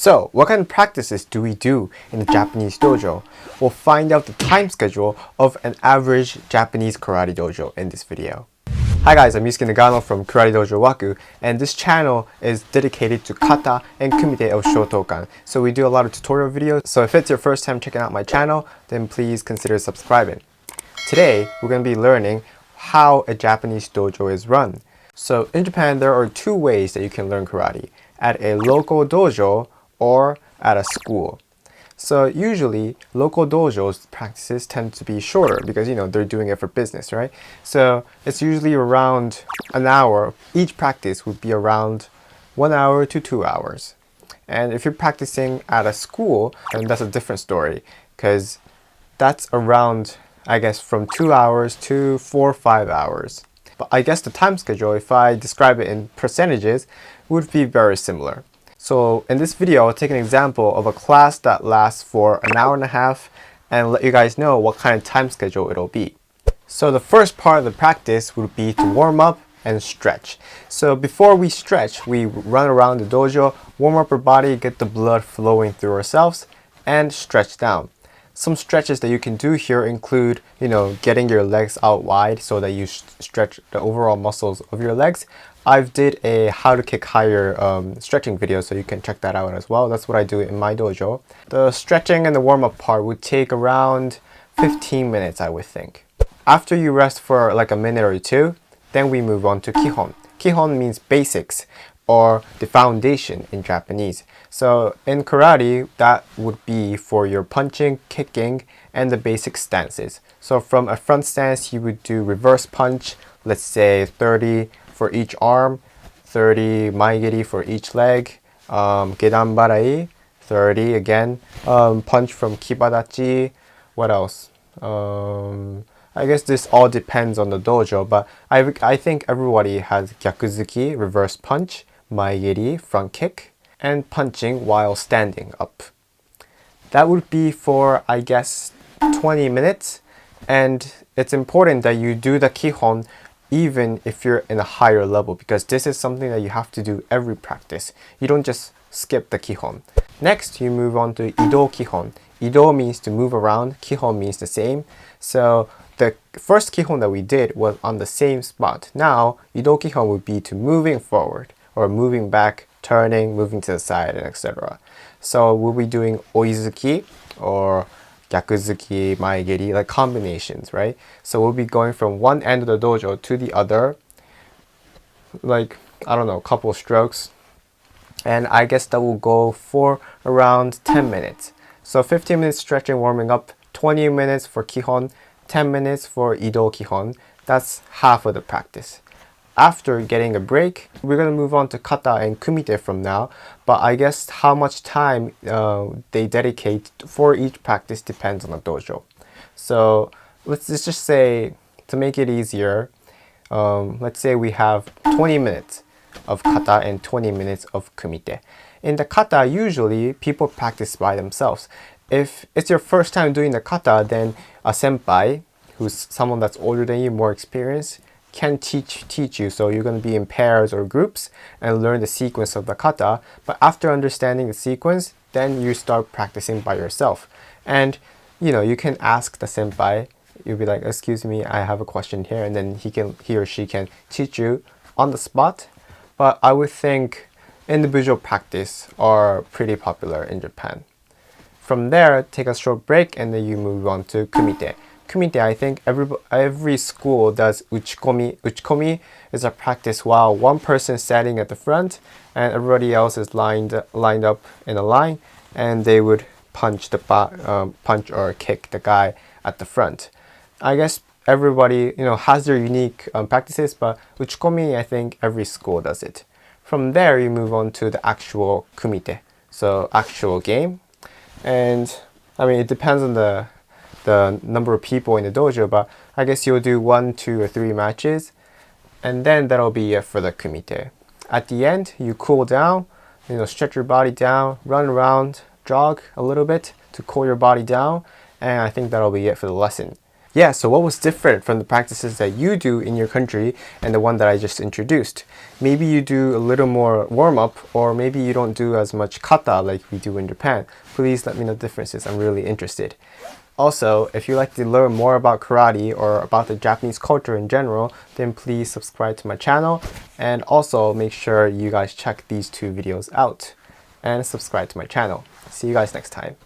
So, what kind of practices do we do in the Japanese dojo? We'll find out the time schedule of an average Japanese karate dojo in this video. Hi guys, I'm Yusuke Nagano from Karate Dojo Waku, and this channel is dedicated to kata and kumite of Shotokan. So we do a lot of tutorial videos, so if it's your first time checking out my channel, then please consider subscribing. Today, we're going to be learning how a Japanese dojo is run. So in Japan, there are two ways that you can learn karate: at a local dojo or at a school. So usually local dojos practices tend to be shorter because they're doing it for business, right? So it's usually around an hour. Each practice would be around 1 hour to 2 hours. And if you're practicing at a school, then that's a different story because that's around, I guess, from 2 hours to 4 or 5 hours. But I guess the time schedule, if I describe it in percentages, would be very similar. So in this video, I'll take an example of a class that lasts for an hour and a half and let you guys know what kind of time schedule it'll be. So the first part of the practice would be to warm up and stretch. So before we stretch, we run around the dojo, warm up our body, get the blood flowing through ourselves, and stretch down. Some stretches that you can do here include, getting your legs out wide so that you stretch the overall muscles of your legs. I've did a how to kick higher stretching video, so you can check that out as well. That's what I do in my dojo. The stretching and the warm-up part would take around 15 minutes, I would think. After you rest for like a minute or two, then we move on to Kee Home. Kee Home means basics, or the foundation in Japanese. So in karate, that would be for your punching, kicking, and the basic stances. So from a front stance, you would do reverse punch, let's say 30 for each arm, 30 maigiri for each leg, gedan barai, 30 again, punch from kibadachi, what else? I guess this all depends on the dojo, but I think everybody has gyakuzuki, reverse punch, maigiri, front kick, and punching while standing up. That would be for, I guess, 20 minutes, and it's important that you do the Kee Home even if you're in a higher level, because this is something that you have to do every practice. You don't just skip the Kee Home. Next, you move on to Edo Keyhole. Edo means to move around, Kee Home means the same. So the first Kee Home that we did was on the same spot. Now, Edo Keyhole would be to moving forward, or moving back, turning, moving to the side, and etc. So we'll be doing oizuki or gyakuzuki, maigiri, like combinations, right? So we'll be going from one end of the dojo to the other, like, I don't know, a couple strokes. And I guess that will go for around 10 minutes. So 15 minutes stretching, warming up, 20 minutes for Kee Home, 10 minutes for Edo Keyhole. That's half of the practice. After getting a break, we're going to move on to kata and kumite from now, but I guess how much time they dedicate for each practice depends on the dojo. So let's just say, to make it easier, let's say we have 20 minutes of kata and 20 minutes of kumite. In the kata, usually people practice by themselves. If it's your first time doing the kata, then a senpai, who's someone that's older than you, more experienced, can teach you. So you're going to be in pairs or groups and learn the sequence of the kata. But after understanding the sequence, then you start practicing by yourself. And you can ask the senpai. You'll be like, excuse me, I have a question here, and then he or she can teach you on the spot. But I would think individual practice are pretty popular in Japan. From there, take a short break, and then you move on to kumite. Kumite, I think every school does uchikomi. Uchikomi is a practice while one person is standing at the front and everybody else is lined up in a line, and they would punch or kick the guy at the front. I guess everybody has their unique practices, but uchikomi, I think every school does it. From there, you move on to the actual kumite, so actual game, and I mean it depends on the number of people in the dojo, but I guess you'll do 1, 2, or 3 matches, and then that'll be it for the kumite. At the end, you cool down, stretch your body down, run around, jog a little bit to cool your body down, and I think that'll be it for the lesson. Yeah, so what was different from the practices that you do in your country and the one that I just introduced? Maybe you do a little more warm-up, or maybe you don't do as much kata like we do in Japan. Please let me know the differences. I'm really interested. Also, if you'd like to learn more about karate or about the Japanese culture in general, then please subscribe to my channel, and also make sure you guys check these two videos out and subscribe to my channel. See you guys next time.